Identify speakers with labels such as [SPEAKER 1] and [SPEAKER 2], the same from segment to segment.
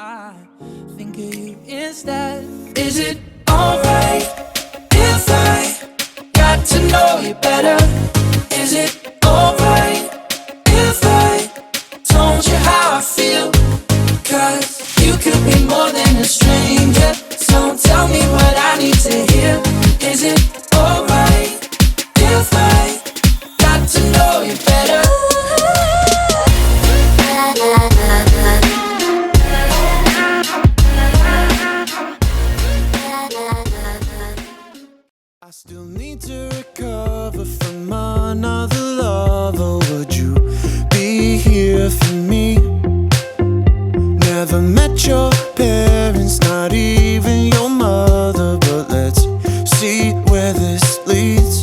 [SPEAKER 1] I think of you instead. Is it alright if I got to know you better? Is it alright if I told you how I feel? 'Cause you could be more than a stranger, so tell me what I need to hear. Is it alright if I got to know you better? I still need to recover from another lover. Would you be here for me? Never met your parents, not even your mother, but let's see where this leads.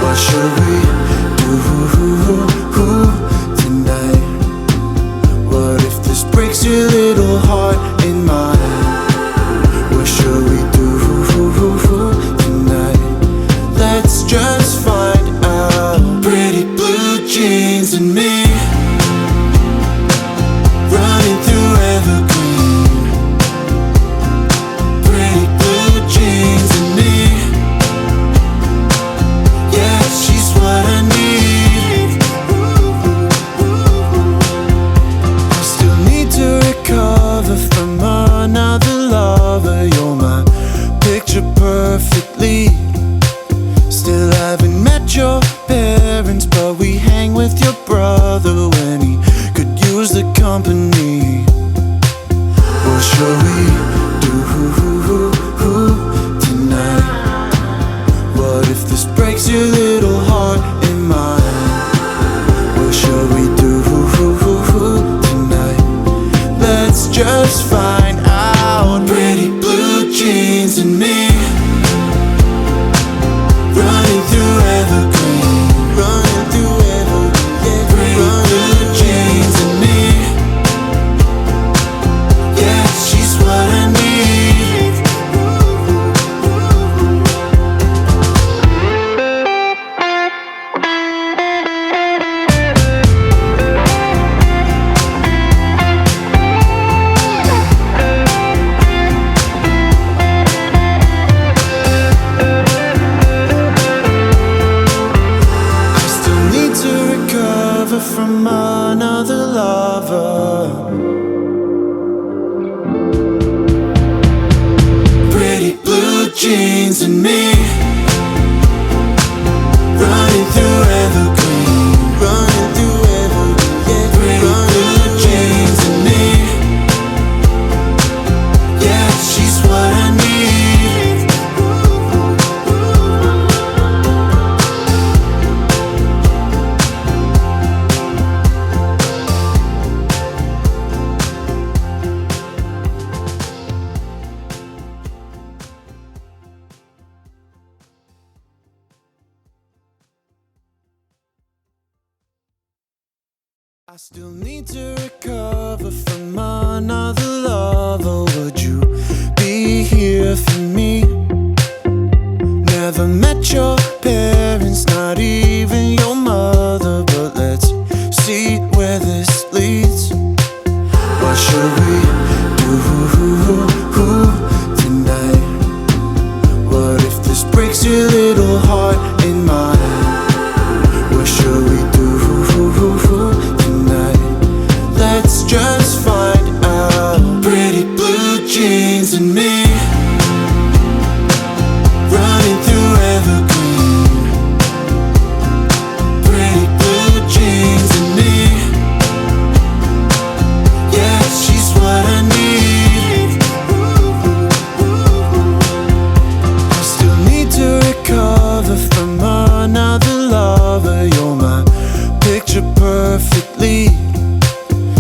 [SPEAKER 1] What should we do tonight? What if this breaks your little heart in mine? What should we do tonight? Let's just find out. Pretty blue jeans and me, running through evergreen. Pretty blue jeans and me, yeah, she's what I need. I still need to recover from another lover. You're my picture perfectly. Still haven't met your parents, but we hang with your brother when he could use the company. What shall we do tonight? What if this breaks your little heart in mine? What shall we do tonight? Let's just find out. Pretty blue jeans and me, running through evergreen, running through evergreen. Pretty blue jeans and me, yeah, she's what I need. I still need to recover from another lover. Pretty blue jeans and me, running through evergreen, running through evergreen. Pretty blue jeans and me, yeah, she's what I need. I still need to recover from another lover. Would you be here for me? Never met your parents, not even your mother, but let's see where this leads. What should we do tonight? What if this breaks your little heart in mine? What should we do tonight? Let's just find out. Pretty blue jeans and me, running through evergreen. Pretty blue jeans and me, yeah, she's what I need. I still need to recover from another lover. You're my picture perfectly.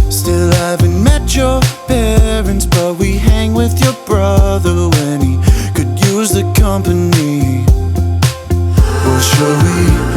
[SPEAKER 1] Still haven't met your parents, but we hang with your brother when he could use the company. What shall we